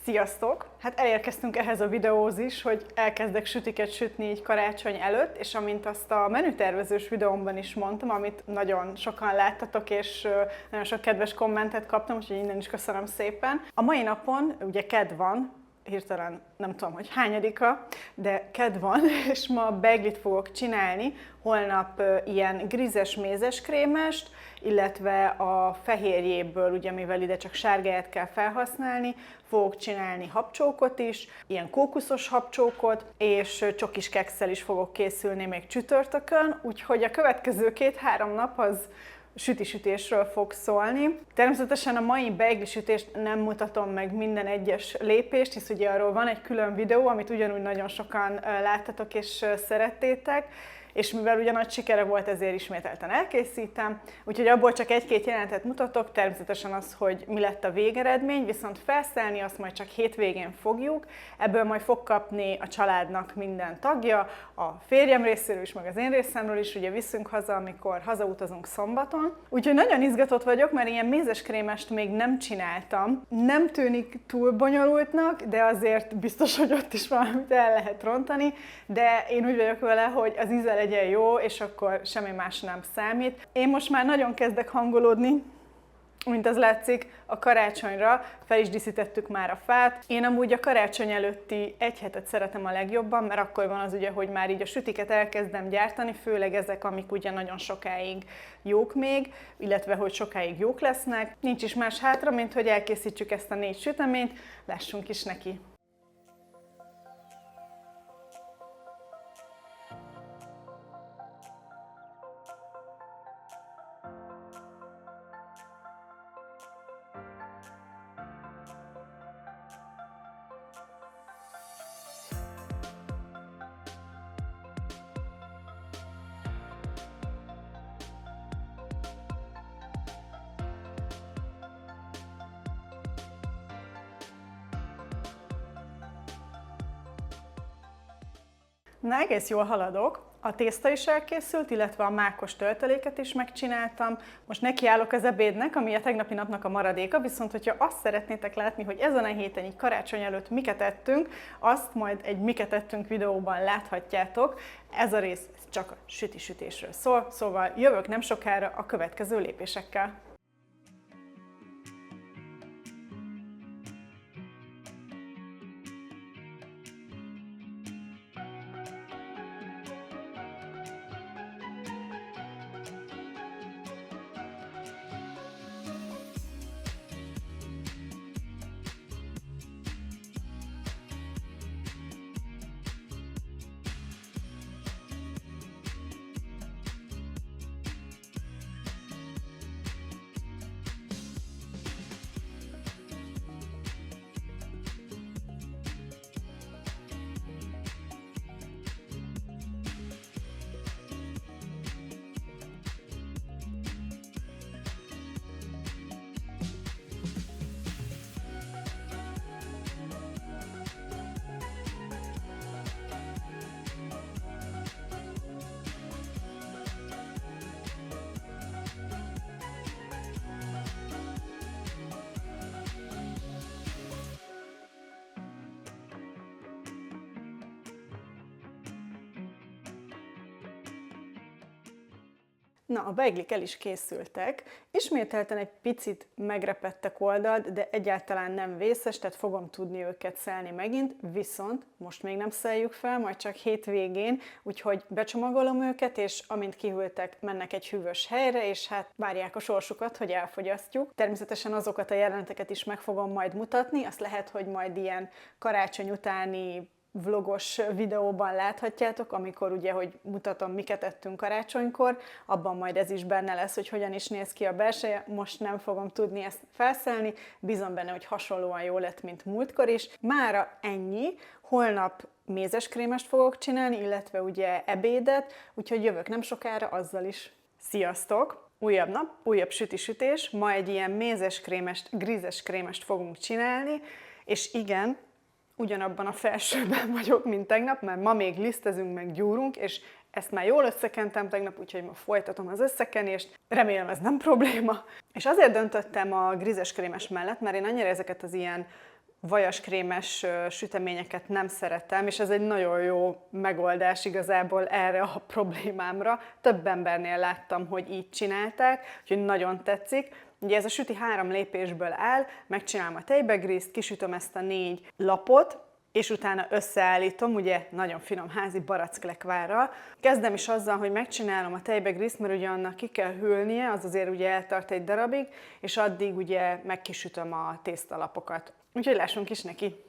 Sziasztok! Hát elérkeztünk ehhez a videóhoz is, hogy elkezdek sütiket sütni így karácsony előtt, és amint azt a menütervezős videómban is mondtam, amit nagyon sokan láttatok, és nagyon sok kedves kommentet kaptam, úgyhogy innen is köszönöm szépen. A mai napon ugye kedd van, hirtelen nem tudom, hogy hányadika, de kedd van, és ma beiglit fogok csinálni, holnap ilyen grízes mézes krémest, illetve a fehérjéből, ugye mivel ide csak sárgáját kell felhasználni, fogok csinálni habcsókot is, ilyen kókuszos habcsókot, és csokis kekszel is fogok készülni még csütörtökön, úgyhogy a következő 2-3 nap az sütisütésről fog szólni. Természetesen a mai beiglisütést nem mutatom meg minden egyes lépést, hisz ugye arról van egy külön videó, amit ugyanúgy nagyon sokan láttatok és szerettétek, és mivel ugye nagy sikere volt, ezért ismételten elkészítem, úgyhogy abból csak egy-két jelenetet mutatok, természetesen az, hogy mi lett a végeredmény, viszont felszelni azt majd csak hétvégén fogjuk, ebből majd fog kapni a családnak minden tagja, a férjem részéről is, meg az én részemről is, ugye viszünk haza, amikor hazautazunk szombaton. Úgyhogy nagyon izgatott vagyok, mert ilyen mézeskrémest még nem csináltam. Nem tűnik túl bonyolultnak, de azért biztos, hogy ott is valamit el lehet rontani, de én úgy vagyok vele, hogy az íze legyen jó, és akkor semmi más nem számít. Én most már nagyon kezdek hangolódni, mint az látszik, a karácsonyra, fel is díszítettük már a fát. Én amúgy a karácsony előtti egy hetet szeretem a legjobban, mert akkor van az ugye, hogy már így a sütiket elkezdem gyártani, főleg ezek, amik ugye nagyon sokáig jók még, illetve hogy sokáig jók lesznek. Nincs is más hátra, mint hogy elkészítsük ezt a 4 süteményt, lássunk is neki. Na, egész jól haladok. A tészta is elkészült, illetve a mákos tölteléket is megcsináltam. Most nekiállok az ebédnek, ami a tegnapi napnak a maradéka, viszont hogyha azt szeretnétek látni, hogy ezen a héten így karácsony előtt miket ettünk, azt majd egy miket ettünk videóban láthatjátok. Ez a rész csak a sütésről szól, szóval jövök nem sokára a következő lépésekkel. Na, a beiglik el is készültek. Ismételten egy picit megrepettek oldalt, de egyáltalán nem vészes, tehát fogom tudni őket szelni megint, viszont most még nem szeljük fel, majd csak hétvégén, úgyhogy becsomagolom őket, és amint kihűltek, mennek egy hűvös helyre, és hát várják a sorsukat, hogy elfogyasztjuk. Természetesen azokat a jeleneteket is meg fogom majd mutatni, azt lehet, hogy majd ilyen karácsony utáni vlogos videóban láthatjátok, amikor ugye, hogy mutatom, miket ettünk karácsonykor, abban majd ez is benne lesz, hogy hogyan is néz ki a belseje. Most nem fogom tudni ezt felszelni, bízom benne, hogy hasonlóan jó lett, mint múltkor is. Mára ennyi, holnap mézeskrémest fogok csinálni, illetve ugye ebédet, úgyhogy jövök nem sokára azzal is. Sziasztok! Újabb nap, újabb sütisütés, ma egy ilyen mézeskrémest, grízeskrémest fogunk csinálni, és igen, ugyanabban a felsőben vagyok, mint tegnap, mert ma még lisztezünk, meg gyúrunk, és ezt már jól összekentem tegnap, úgyhogy ma folytatom az összekenést. Remélem ez nem probléma. És azért döntöttem a grízeskrémes mellett, mert én annyira ezeket az ilyen vajaskrémes süteményeket nem szeretem, és ez egy nagyon jó megoldás igazából erre a problémámra. Több embernél láttam, hogy így csinálták, úgyhogy nagyon tetszik. Ugye ez a süti 3 lépésből áll, megcsinálom a tejbegrízt, kisütöm ezt a 4 lapot, és utána összeállítom, ugye nagyon finom házi baracklekvárral. Kezdem is azzal, hogy megcsinálom a tejbegrízt, mert ugye annak ki kell hűlnie, az azért ugye eltart egy darabig, és addig ugye megkisütöm a tésztalapokat. Úgyhogy lássunk is neki!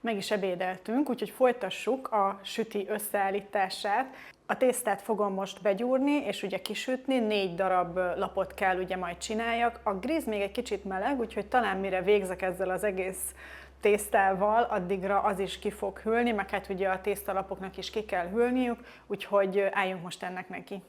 Meg is ebédeltünk, úgyhogy folytassuk a süti összeállítását. A tésztát fogom most begyúrni, és ugye kisütni, 4 darab lapot kell ugye majd csináljak. A gríz még egy kicsit meleg, úgyhogy talán mire végzek ezzel az egész tésztával, addigra az is ki fog hűlni, meg hát ugye a tésztalapoknak is ki kell hűlniük, úgyhogy álljunk most ennek neki.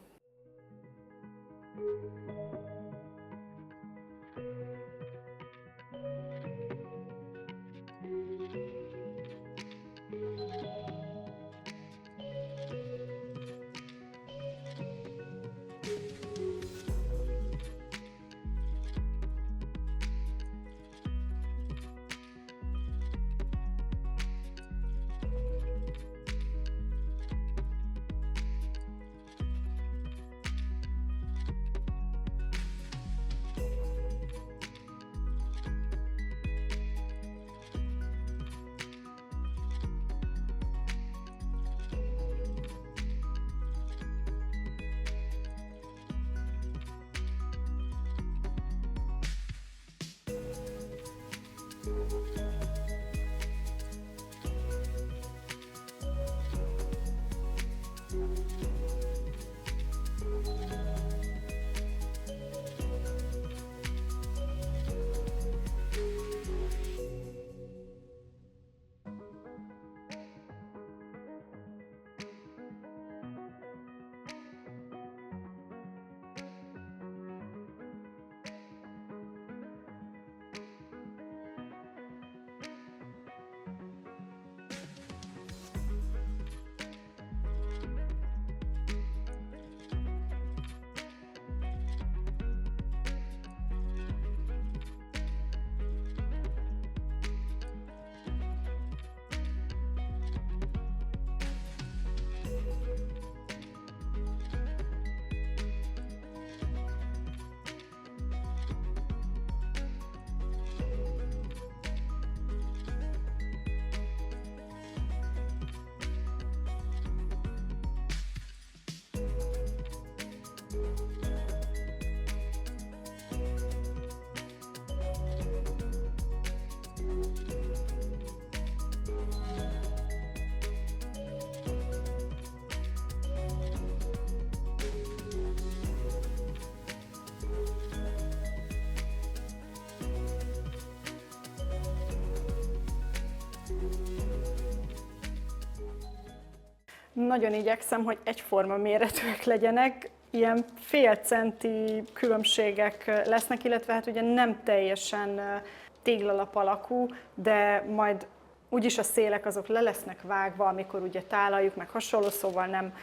Nagyon igyekszem, hogy egyforma méretűek legyenek, ilyen fél centi különbségek lesznek, illetve hát ugye nem teljesen téglalap alakú, de majd úgyis a szélek azok le lesznek vágva, amikor ugye tálaljuk, meg hasonló, szóval nem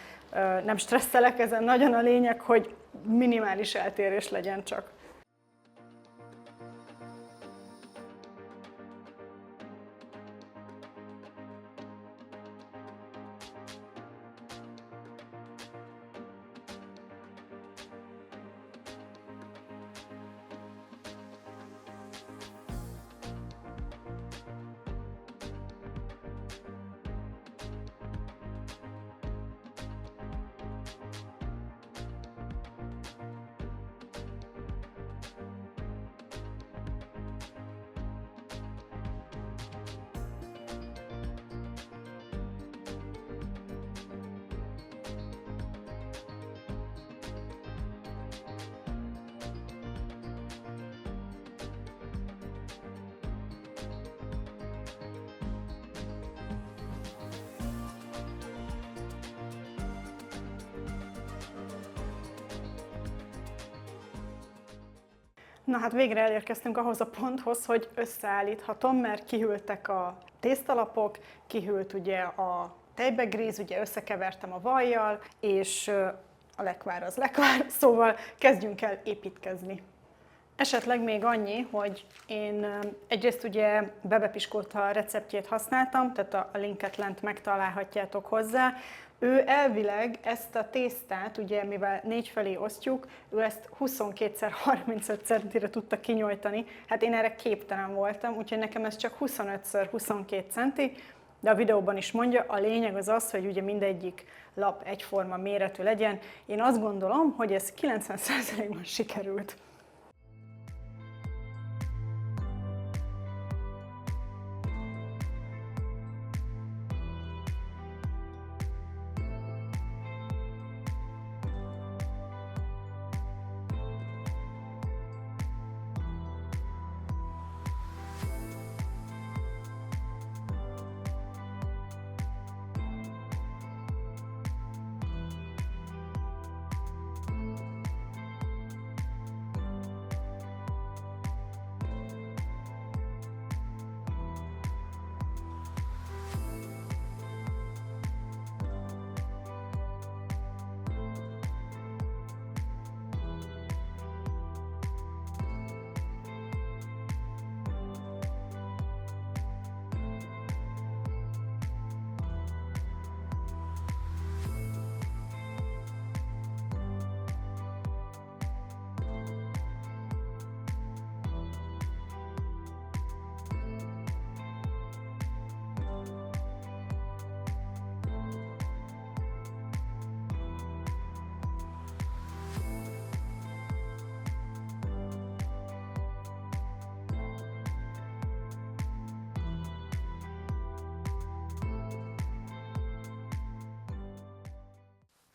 nem stresszelek ezen, nagyon a lényeg, hogy minimális eltérés legyen csak. Na hát végre elérkeztünk ahhoz a ponthoz, hogy összeállíthatom, mert kihűltek a tésztalapok, kihűlt ugye a tejbegríz, ugye összekevertem a vajjal, és a lekvár az lekvár, szóval kezdjünk el építkezni. Esetleg még annyi, hogy én egyrészt ugye Bebe Piskóta receptjét használtam, tehát a linket lent megtalálhatjátok hozzá. Ő elvileg ezt a tésztát, ugye mivel 4 felé osztjuk, ő ezt 22x35 centire tudta kinyújtani. Hát én erre képtelen voltam, úgyhogy nekem ez csak 25x22 centi, de a videóban is mondja, a lényeg az az, hogy ugye mindegyik lap egyforma méretű legyen. Én azt gondolom, hogy ez 90%-ban sikerült.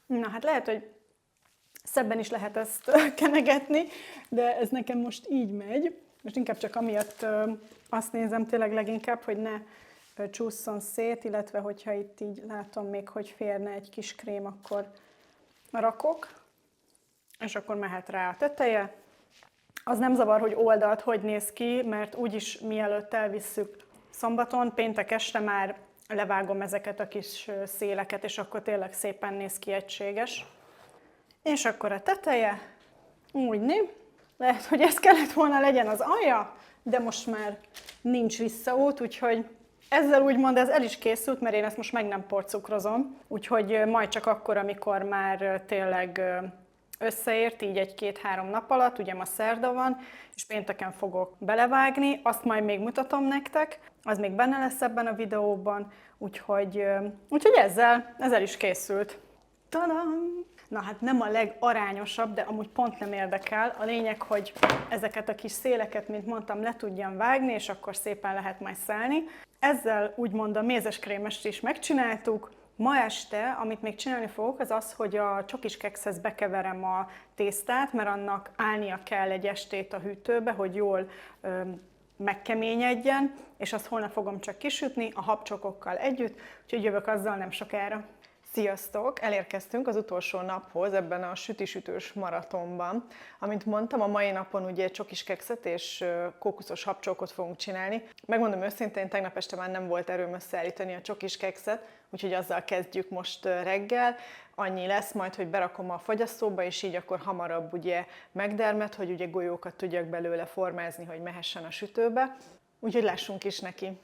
Na hát lehet, hogy szebben is lehet ezt kenegetni, de ez nekem most így megy. Most inkább csak amiatt azt nézem tényleg leginkább, hogy ne csúszson szét, illetve hogyha itt így látom még, hogy férne egy kis krém, akkor rakok, és akkor mehet rá a teteje. Az nem zavar, hogy oldalt hogy néz ki, mert úgyis mielőtt elvisszük szombaton, péntek este már levágom ezeket a kis széleket, és akkor tényleg szépen néz ki egységes. És akkor a teteje, úgyni. Lehet, hogy ez kellett volna legyen az alja, de most már nincs visszaút, úgyhogy ezzel úgymond ez el is készült, mert én ezt most meg nem porcukrozom, úgyhogy majd csak akkor, amikor már tényleg összeért, így 1-2-3 nap alatt, ugye ma szerda van, és pénteken fogok belevágni, azt majd még mutatom nektek, az még benne lesz ebben a videóban, úgyhogy ezzel is készült. Tadam! Na hát nem a legarányosabb, de amúgy pont nem érdekel. A lényeg, hogy ezeket a kis széleket, mint mondtam, le tudjam vágni, és akkor szépen lehet majd szelni. Ezzel úgymond a mézeskrémest is megcsináltuk. Ma este, amit még csinálni fogok, az az, hogy a csokis kekszhez bekeverem a tésztát, mert annak állnia kell egy estét a hűtőbe, hogy jól megkeményedjen, és azt holnap fogom csak kisütni a habcsokokkal együtt, úgyhogy jövök azzal nem sokára. Sziasztok! Elérkeztünk az utolsó naphoz ebben a sütisütős maratonban. Amint mondtam, a mai napon ugye csokis kekszet és kókuszos habcsókot fogunk csinálni. Megmondom őszintén, tegnap este már nem volt erőm összeállítani a csokis kekszet, úgyhogy azzal kezdjük most reggel. Annyi lesz majd, hogy berakom a fagyasztóba, és így akkor hamarabb ugye megdermed, hogy ugye golyókat tudjak belőle formázni, hogy mehessen a sütőbe. Úgyhogy lássunk is neki.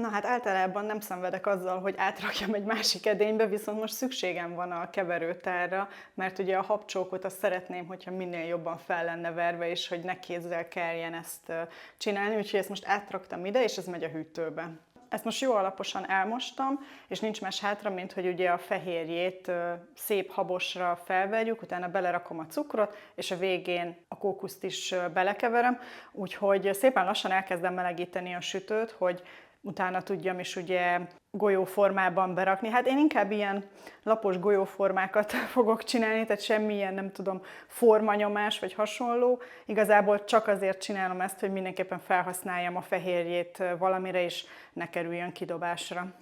Na hát általában nem szenvedek azzal, hogy átrakjam egy másik edénybe, viszont most szükségem van a keverőtárra, mert ugye a habcsókot azt szeretném, hogyha minél jobban fel lenne verve, és hogy ne kézzel kelljen ezt csinálni, úgyhogy ezt most átraktam ide, és ez megy a hűtőbe. Ezt most jó alaposan elmostam, és nincs más hátra, mint hogy ugye a fehérjét szép habosra felverjük, utána belerakom a cukrot, és a végén a kókuszt is belekeverem, úgyhogy szépen lassan elkezdem melegíteni a sütőt, hogy utána tudjam is ugye golyóformában berakni. Hát én inkább ilyen lapos golyóformákat fogok csinálni, tehát semmilyen, nem tudom, formanyomás vagy hasonló. Igazából csak azért csinálom ezt, hogy mindenképpen felhasználjam a fehérjét valamire, és ne kerüljön kidobásra.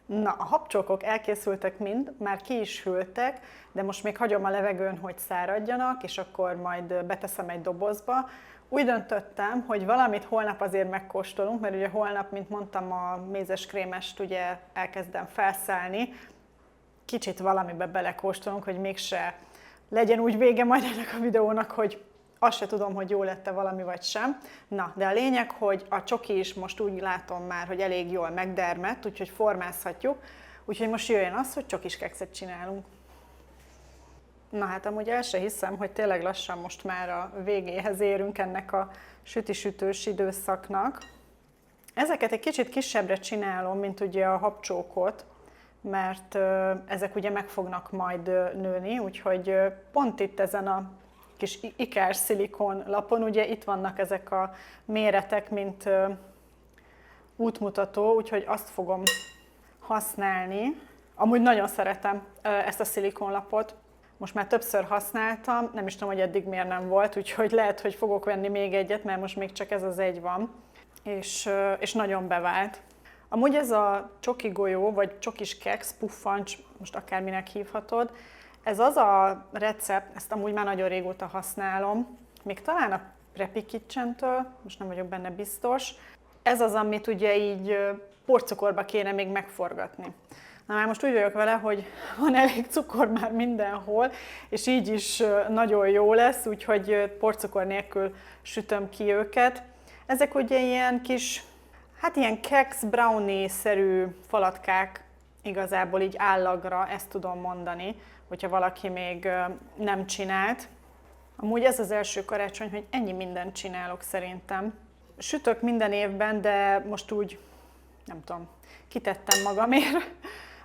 Na, a habcsókok elkészültek mind, már ki is hűltek, de most még hagyom a levegőn, hogy száradjanak, és akkor majd beteszem egy dobozba. Úgy döntöttem, hogy valamit holnap azért megkóstolunk, mert ugye holnap, mint mondtam, a mézes krémest ugye elkezdem felszállni. Kicsit valamibe belekóstolunk, hogy mégse legyen úgy vége majd ennek a videónak, hogy azt se tudom, hogy jó lett-e valami vagy sem. Na, de a lényeg, hogy a csoki is most úgy látom már, hogy elég jól megdermett, úgyhogy formázhatjuk. Úgyhogy most jöjjön az, hogy csokis kekszet csinálunk. Na hát amúgy el se hiszem, hogy tényleg lassan most már a végéhez érünk ennek a süti-sütős időszaknak. Ezeket egy kicsit kisebbre csinálom, mint ugye a habcsókot, mert ezek ugye meg fognak majd nőni, úgyhogy pont itt ezen a kis ikás szilikon lapon, ugye itt vannak ezek a méretek, mint útmutató, úgyhogy azt fogom használni. Amúgy nagyon szeretem ezt a szilikonlapot, most már többször használtam, nem is tudom, hogy eddig miért nem volt, úgyhogy lehet, hogy fogok venni még egyet, mert most még csak ez az egy van, és nagyon bevált. Amúgy ez a csoki golyó, vagy csokis keksz, puffancs, most akárminek hívhatod, ez az a recept, ezt amúgy már nagyon régóta használom, még talán a Preppy Kitchen-től, most nem vagyok benne biztos. Ez az, amit ugye így porcukorba kéne még megforgatni. Na már most úgy vagyok vele, hogy van elég cukor már mindenhol, és így is nagyon jó lesz, úgyhogy porcukor nélkül sütöm ki őket. Ezek ugye ilyen kis, hát ilyen keks, brownie-szerű falatkák, igazából így állagra, ezt tudom mondani, hogyha valaki még nem csinált. Amúgy ez az első karácsony, hogy ennyi mindent csinálok szerintem. Sütök minden évben, de most úgy, nem tudom, kitettem magamért.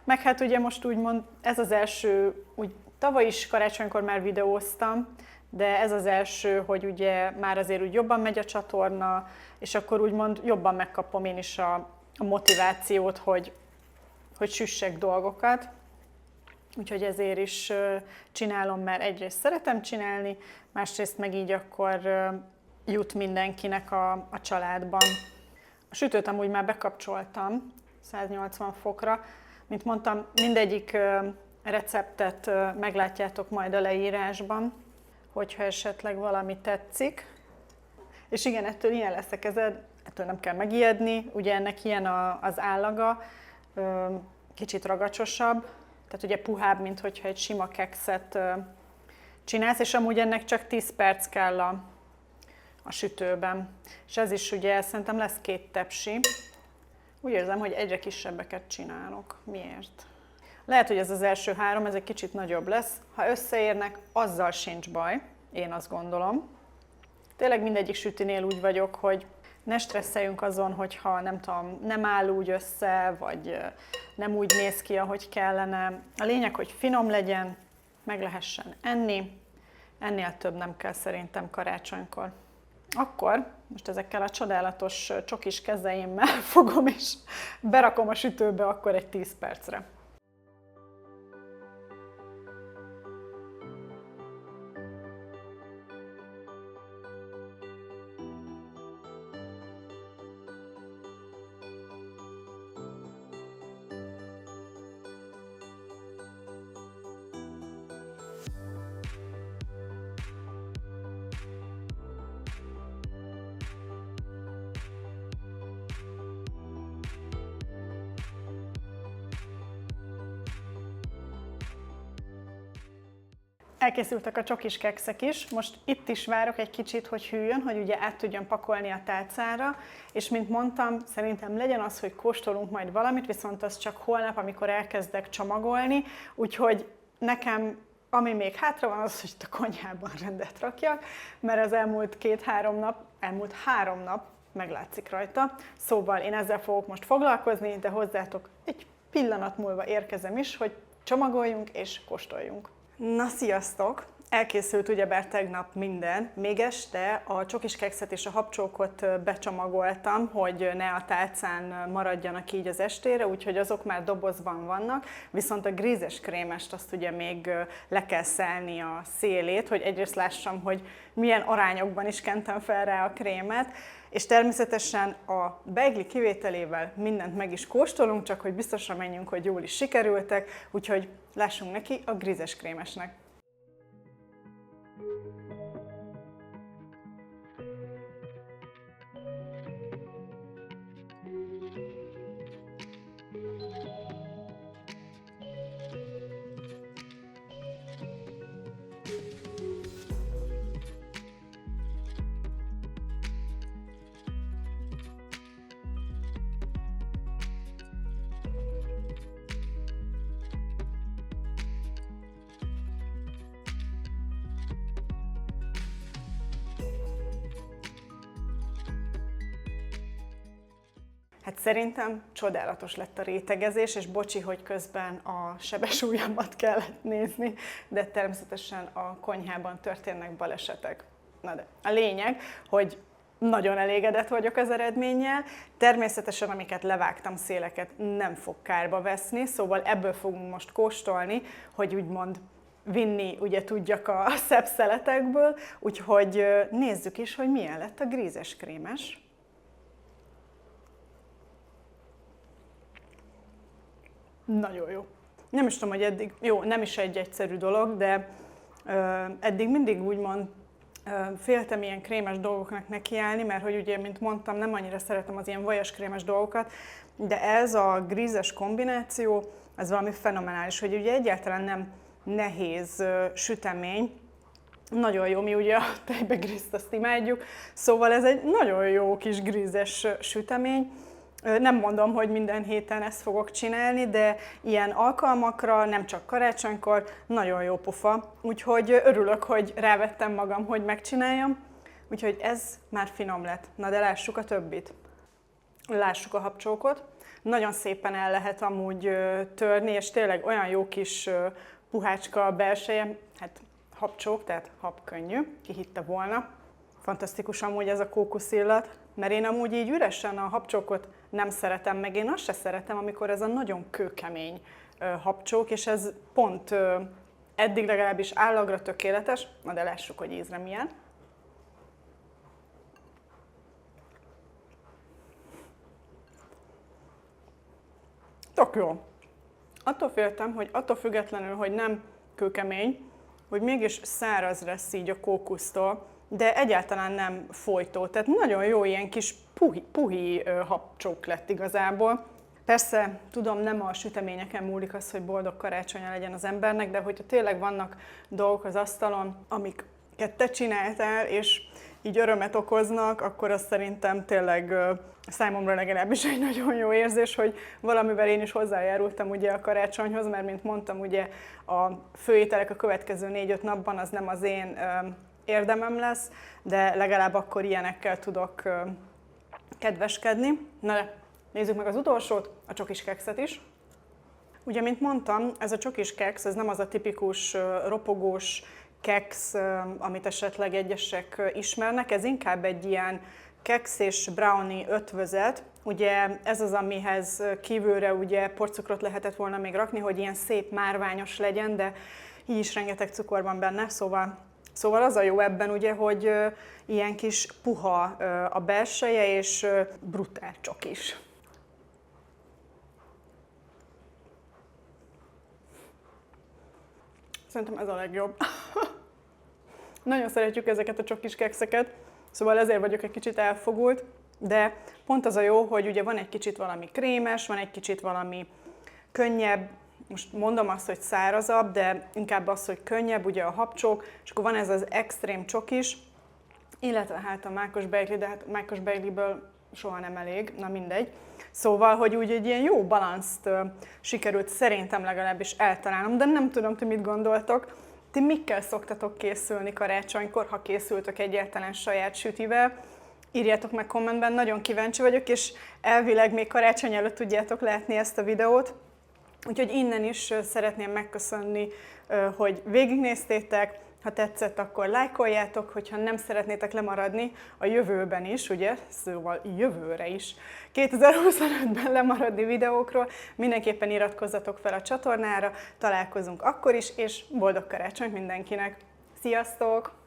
Meg hát ugye most úgymond ez az első, úgy tavaly is karácsonykor már videóztam, de ez az első, hogy ugye már azért úgy jobban megy a csatorna, és akkor úgymond jobban megkapom én is a motivációt, hogy süssek dolgokat. Úgyhogy ezért is csinálom, mert egyrészt szeretem csinálni, másrészt meg így akkor jut mindenkinek a családban. A sütőt amúgy már bekapcsoltam 180 fokra. Mint mondtam, mindegyik receptet meglátjátok majd a leírásban, hogyha esetleg valami tetszik. És igen, ettől ilyen lesz a kezed, ettől nem kell megijedni, ugye ennek ilyen az állaga, kicsit ragacsosabb, tehát ugye puhább, mint hogyha egy sima kekszet csinálsz, és amúgy ennek csak 10 perc kell a sütőben. És ez is ugye szerintem lesz 2 tepsi. Úgy érzem, hogy egyre kisebbeket csinálok. Miért? Lehet, hogy ez az első 3, ez egy kicsit nagyobb lesz. Ha összeérnek, azzal sincs baj, én azt gondolom. Tényleg mindegyik sütinél úgy vagyok, hogy ne stresszeljünk azon, hogyha nem tudom, nem áll úgy össze, vagy nem úgy néz ki, ahogy kellene. A lényeg, hogy finom legyen, meg lehessen enni. Ennél több nem kell szerintem karácsonykor. Akkor most ezekkel a csodálatos csokis kezeimmel fogom és berakom a sütőbe akkor egy 10 percre. Elkészültek a csokis kekszek is, most itt is várok egy kicsit, hogy hűljön, hogy ugye át tudjam pakolni a tálcára, és mint mondtam, szerintem legyen az, hogy kóstolunk majd valamit, viszont az csak holnap, amikor elkezdek csomagolni, úgyhogy nekem ami még hátra van, az, hogy itt a konyhában rendet rakjak, mert az elmúlt 3 nap meglátszik rajta, szóval én ezzel fogok most foglalkozni, de hozzátok egy pillanat múlva érkezem is, hogy csomagoljunk és kóstoljunk. Na, sziasztok! Elkészült ugyebár tegnap minden, még este a csokis kekszet és a habcsókot becsomagoltam, hogy ne a tálcán maradjanak így az estére, úgyhogy azok már dobozban vannak, viszont a grízes krémest azt ugye még le kell szelni a szélét, hogy egyrészt lássam, hogy milyen arányokban is kentem fel rá a krémet, és természetesen a beigli kivételével mindent meg is kóstolunk, csak hogy biztosra menjünk, hogy jól is sikerültek, úgyhogy lássunk neki a grízes krémesnek. Hát szerintem csodálatos lett a rétegezés, és bocsi, hogy közben a sebes ujjamat kellett nézni, de természetesen a konyhában történnek balesetek. Na de a lényeg, hogy nagyon elégedett vagyok az eredménnyel. Természetesen, amiket levágtam széleket, nem fog kárba veszni, szóval ebből fogunk most kóstolni, hogy úgymond vinni ugye tudjak a szebb szeletekből, úgyhogy nézzük is, hogy milyen lett a grízes krémes. Nagyon jó. Nem is tudom, hogy eddig, jó, nem is egy egyszerű dolog, de eddig mindig úgymond féltem ilyen krémes dolgoknak nekiállni, mert hogy ugye, mint mondtam, nem annyira szeretem az ilyen vajas krémes dolgokat, de ez a grízes kombináció, ez valami fenomenális, hogy ugye egyáltalán nem nehéz sütemény, nagyon jó, mi ugye a tejbegrízt azt imádjuk, szóval ez egy nagyon jó kis grízes sütemény. Nem mondom, hogy minden héten ezt fogok csinálni, de ilyen alkalmakra, nem csak karácsonykor, nagyon jó pofa. Úgyhogy örülök, hogy rávettem magam, hogy megcsináljam. Úgyhogy ez már finom lett. Na de lássuk a többit. Lássuk a habcsókot. Nagyon szépen el lehet amúgy törni, és tényleg olyan jó kis puhácska a belseje. Hát habcsók, tehát habkönnyű, ki hitte volna. Fantasztikus amúgy ez a kókuszillat, mert én amúgy így üresen a habcsókot nem szeretem, meg én azt se szeretem, amikor ez a nagyon kőkemény habcsók, és ez pont eddig legalábbis állagra tökéletes. Na de lássuk, hogy ízre milyen. Tök jó. Attól féltem, hogy attól függetlenül, hogy nem kőkemény, hogy mégis száraz lesz így a kókusztól, de egyáltalán nem folytó. Tehát nagyon jó ilyen kis puhi habcsók lett igazából. Persze, tudom, nem a süteményeken múlik az, hogy boldog karácsonya legyen az embernek, de hogyha tényleg vannak dolgok az asztalon, amiket te csináltál, és így örömet okoznak, akkor az szerintem tényleg számomra legalábbis egy nagyon jó érzés, hogy valamivel én is hozzájárultam ugye a karácsonyhoz, mert mint mondtam, ugye a főételek a következő 4-5 napban az nem az én érdemem lesz, de legalább akkor ilyenekkel tudok kedveskedni. Na de nézzük meg az utolsót, a csokis kekszet is. Ugye, mint mondtam, ez a csokis keksz, ez nem az a tipikus ropogós keksz, amit esetleg egyesek ismernek, ez inkább egy ilyen keksz és brownie ötvözet. Ugye ez az, amihez kívülre ugye porcukrot lehetett volna még rakni, hogy ilyen szép márványos legyen, de így is rengeteg cukor van benne, Szóval az a jó ebben, ugye, hogy ilyen kis puha a belseje, és brutál csokis. Szerintem ez a legjobb. Nagyon szeretjük ezeket a csokis kekszeket, szóval ezért vagyok egy kicsit elfogult, de pont az a jó, hogy ugye van egy kicsit valami krémes, van egy kicsit valami könnyebb, most mondom azt, hogy szárazabb, de inkább az, hogy könnyebb, ugye a habcsók, és akkor van ez az extrém csokis, illetve hát a mákos beigli, de hát a mákos beigliből soha nem elég, na mindegy. Szóval, hogy úgy egy ilyen jó balanszt sikerült szerintem legalábbis eltalálnom, de nem tudom, ti mit gondoltok. Ti mikkel szoktatok készülni karácsonykor, ha készültök egyáltalán saját sütivel? Írjátok meg kommentben, nagyon kíváncsi vagyok, és elvileg még karácsony előtt tudjátok látni ezt a videót. Úgyhogy innen is szeretném megköszönni, hogy végignéztétek, Ha tetszett, akkor lájkoljátok, hogyha nem szeretnétek lemaradni a jövőben is, ugye, szóval jövőre is, 2025-ben lemaradni videókról, mindenképpen iratkozzatok fel a csatornára, találkozunk akkor is, és boldog karácsonyt mindenkinek! Sziasztok!